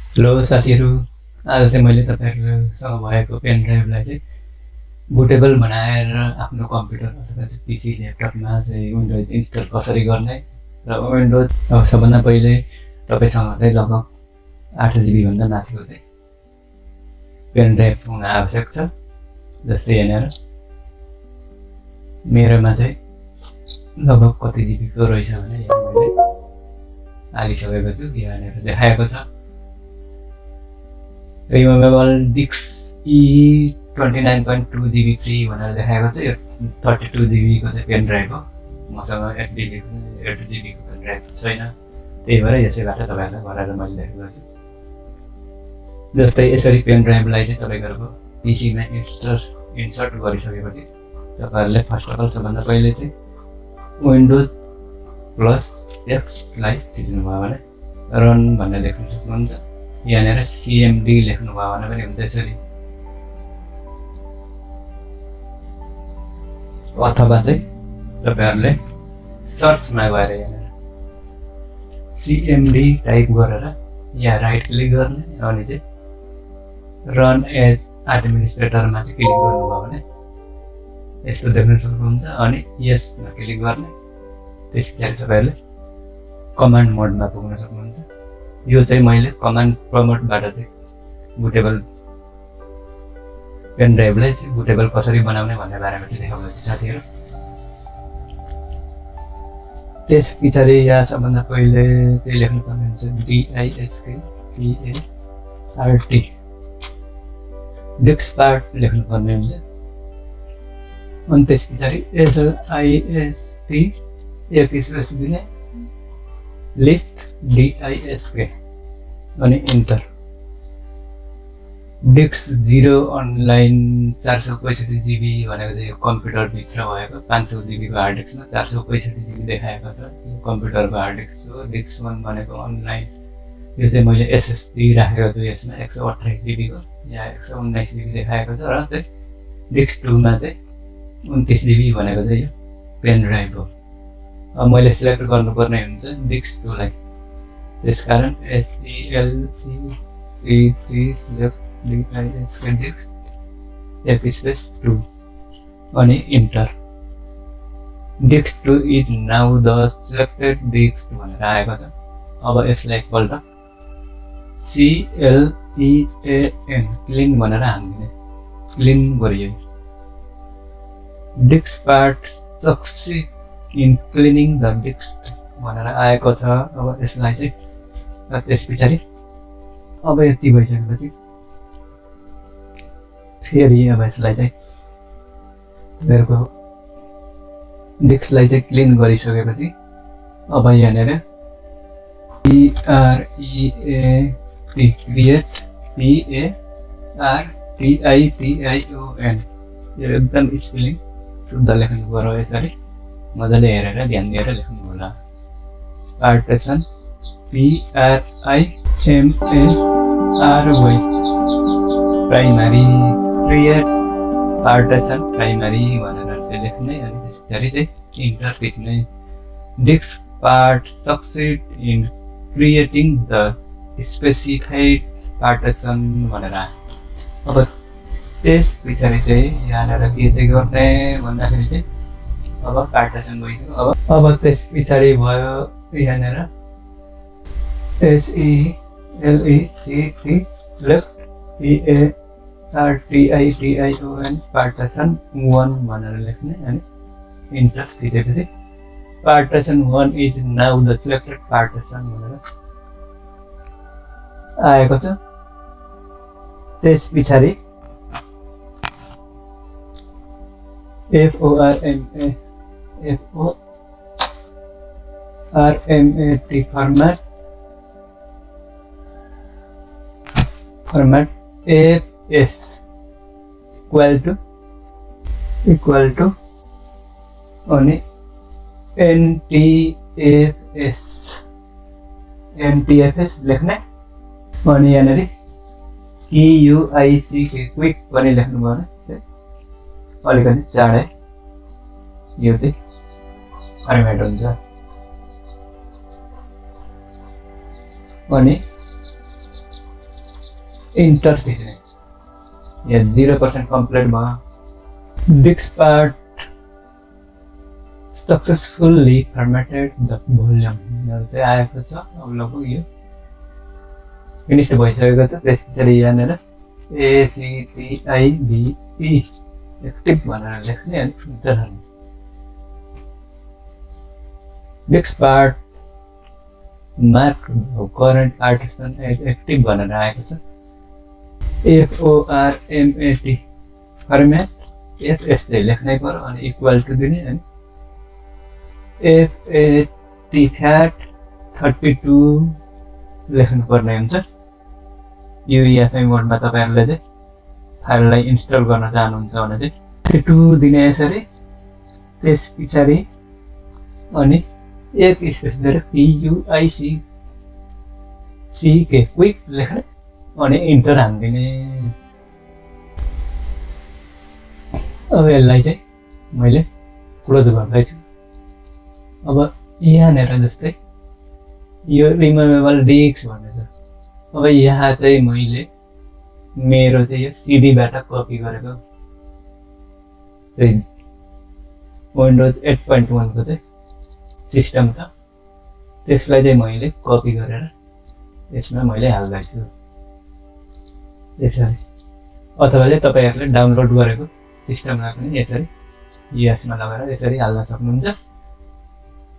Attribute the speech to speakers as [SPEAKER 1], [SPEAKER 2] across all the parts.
[SPEAKER 1] Hello साथीहरू, आज चाहिँ मैले तपाईँहरूसँग भएको पेन ड्राइभलाई चाहिँ बुटेबल बनाएर आफ्नो कम्प्युटर अथवा पिसी ल्यापटपमा चाहिँ विन्डोज इन्स्टल कसरी गर्ने र विन्डोज सबभन्दा पहिले तपाईँसँग चाहिँ लगभग 8 GB भन्दा माथिको चाहिँ पेन ड्राइभ हुन आवश्यक छ। जस्तै यहाँनिर मेरोमा चाहिँ लगभग कति जिबीको रहेछ भने यहाँ मैले हालिसकेको छु, यहाँनिर देखाएको छ। रिमुभेबल डिस्क E29.2 GB फ्री भनेर देखाएको छ। यो 32 GB को चाहिँ पेन ड्राइभ हो। मसँग 8 GB को पेन ड्राइभ छैन, त्यही भएर यसैबाट तपाईँहरूलाई भराएर मैले देखाएको छु। जस्तै यसरी पेन ड्राइभलाई चाहिँ तपाईँहरूको पिसीमा इन्सर्ट गरिसकेपछि तपाईँहरूले फर्स्ट अफ अल सबभन्दा पहिले चाहिँ विन्डोज +X लाई थिच्नुभयो भने रन भनेर देख्न सक्नुहुन्छ। यहाँनिर CMD लेख्नुभयो भने पनि हुन्छ यसरी, अथवा चाहिँ तपाईँहरूले सर्चमा गएर यहाँनिर CMD टाइप गरेर यहाँ राइट क्लिक गर्ने, अनि चाहिँ रन एज एडमिनिस्ट्रेटरमा चाहिँ क्लिक गर्नुभयो भने यस्तो देख्न सक्नुहुन्छ। अनि यसमा क्लिक गर्ने, त्यस पछाडि तपाईँहरूले कमान्ड मोडमा पुग्न सक्नुहुन्छ। यो चाहिँ मैले कमान्ड प्रमोटबाट चाहिँ बुटेबल पेन ड्राइभलाई चाहिँ बुटेबल कसरी बनाउने भन्ने बारेमा चाहिँ देखाउँदै छु साथीहरू। त्यस पछाडि यहाँ सबभन्दा पहिले चाहिँ लेख्नुपर्ने हुन्छ DISKPART डिस्क पार्ट लेख्नुपर्ने हुन्छ। अनि त्यस पछाडि LIST एक स्पेस दिने, लिस्ट DISK अनि इन्टर। डिस्क 0 अनलाइन 465 GB भनेको चाहिँ यो कम्प्युटरभित्र भएको 500 GB को हार्ड डिस्कमा 465 GB देखाएको छ। यो कम्प्युटरको हार्ड डिस्क हो। डिस्क 1 भनेको अनलाइन, यो चाहिँ मैले SSD राखेको छु, यसमा 128 GB को, यहाँ 119 GB देखाएको छ। र चाहिँ डिस्क 2 मा चाहिँ 29 GB भनेको चाहिँ यो पेन ड्राइभ हो। अब मैले सिलेक्ट गर्नुपर्ने हुन्छ डिस्क 2 लाई, त्यसकारण SELECT सिलेक्ट DISK डिस्क एक स्पेस 2 अनि enter. Disk 2 is now the selected disk भनेर आएको छ। अब यसलाई एकपल्ट CLEAN क्लिन भनेर हान्दिने, क्लिन गरियो। Disk part succeed in cleaning the disk भनेर आएको छ। अब यसलाई चाहिँ त्यस पछाडि अब यति भइसकेपछि फेरि अब यसलाई चाहिँ तपाईँहरूको डिस्कलाई चाहिँ क्लिन गरिसकेपछि अब यहाँनिर क्रिएट PARTITION यो एकदम स्पेलिङ शुद्ध लेख्नु पर्यो। यसरी मजाले हेरेर ध्यान दिएर लेख्नु होला। Partition PRIMARY primary, create partition primary भनेर चाहिँ लेख्ने, अनि त्यस पछाडि चाहिँ इन्टर थिच्ने। Disk part succeed in creating the specified partition भनेर। अब त्यस पछाडि चाहिँ यहाँनिर के चाहिँ गर्ने भन्दाखेरि चाहिँ अब पार्टिसन भइसक्यो। अब त्यस पछाडि भयो यहाँनिर SELECT सिलेक्ट PARTITION पार्टिसन 1 भनेर लेख्ने, अनि इन्टर थिचेपछि partition 1 is now the selected partition भनेर आएको छ। त्यस पछाडि FORMAT format FS equal to अनि NTFS लेख्ने, अनि यहाँनिर QUICK क्विक पनि लेख्नुभयो भने अलिकति चाँडै यो चाहिँ फर्मेट हुन्छ। अनि इन्टर थिच्ने यहाँ 0% कम्प्लिट भयो disk part successfully formatted the volume चाहिँ आएको छ अब लगभग यो फिनिस्ड भइसकेको छ त्यस पछाडि यहाँनिर ACTIVE एक्टिभ भनेर लेख्ने अनि इन्टर हाल्ने disk part mark current partition active भनेर आएको छ FORMAT फर्मेट FS चाहिँ लेख्नै पर्यो अनि इक्वल टु दिने अनि FAT 32 लेख्नुपर्ने हुन्छ यो EFI मोडमा तपाईहरुले चाहिँ फाइललाई इन्स्टल गर्न चाहनुहुन्छ भने चाहिँ 32 दिने यसरी त्यस पछाडि अनि एक स्पेस दिएर PUICK क्विक लेख्ने अनि इन्टर हान्दिने अब यसलाई चाहिँ मैले क्लोज गर्दैछु अब यहाँनिर जस्तै यो रिमुभेबल डिस्क भन्ने छ अब यहाँ चाहिँ मैले मेरो चाहिँ यो सिडीबाट कपी गरेको चाहिँ विन्डोज 8.1 को चाहिँ सिस्टम छ त्यसलाई चाहिँ मैले कपी गरेर यसमा मैले हाल्दैछु यसरी अथवा चाहिँ तपाईहरुले डाउनलोड गरेको सिस्टमलाई पनि यसरी यसमा लगाएर यसरी हाल्न सक्नुहुन्छ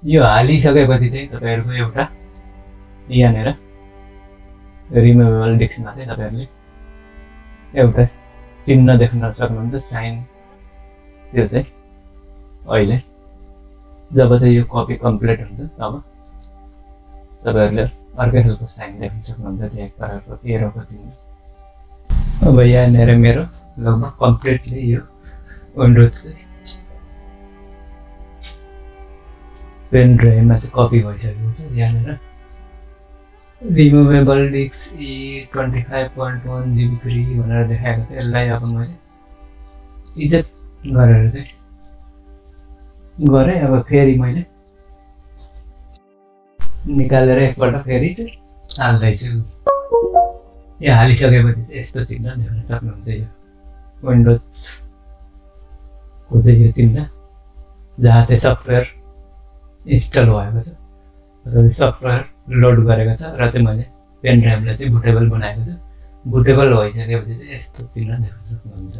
[SPEAKER 1] यो हालिसकेपछि चाहिँ तपाईहरुको एउटा यहाँनिर रिमुभेबल डिस्कमा चाहिँ तपाईहरुले एउटा चिन्ह देख्न सक्नुहुन्छ साइन त्यो चाहिँ अहिले जब चाहिँ यो कपी कम्प्लिट हुन्छ तब तपाईहरुले अर्कै खालको साइन देख्न सक्नुहुन्छ त्यो एक प्रकारको एरोको चिन्ह अब यहाँनिर मेरो लगभग कम्प्लिटली यो विन्डोज चाहिँ पेन ड्राइभमा चाहिँ कपी भइसकेको छ यहाँनिर रिमुभेबल डिस्क E25.1 GB फ्री भनेर देखाएको छ यसलाई अब मैले इजेक्ट गरेर चाहिँ गरेँ अब फेरि मैले निकालेर एकपल्ट फेरि चाहिँ हाल्दैछु यो हालिसकेपछि चाहिँ यस्तो चिन्ह देख्न सक्नुहुन्छ यो विन्डोजको चाहिँ यो चिन्ह जहाँ चाहिँ सफ्टवेयर इन्स्टल भएको छ र सफ्टवेयर लोड गरेको छ र चाहिँ मैले पेन ड्राइभलाई चाहिँ बुटेबल बनाएको छु बुटेबल भइसकेपछि चाहिँ यस्तो चिन्ह देख्न सक्नुहुन्छ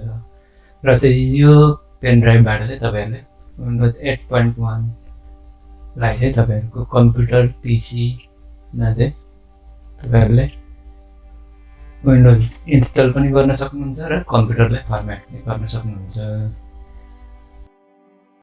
[SPEAKER 1] र चाहिँ यो पेन ड्राइभबाट चाहिँ तपाईहरुले विन्डोज 8.1 लाई चाहिँ तपाईहरुको कम्प्युटर पीसीमा चाहिँ तपाईहरुले विन्डोज इन्स्टल पनि गर्न सक्नुहुन्छ र कम्प्युटरलाई फर्मेट पनि गर्न सक्नुहुन्छ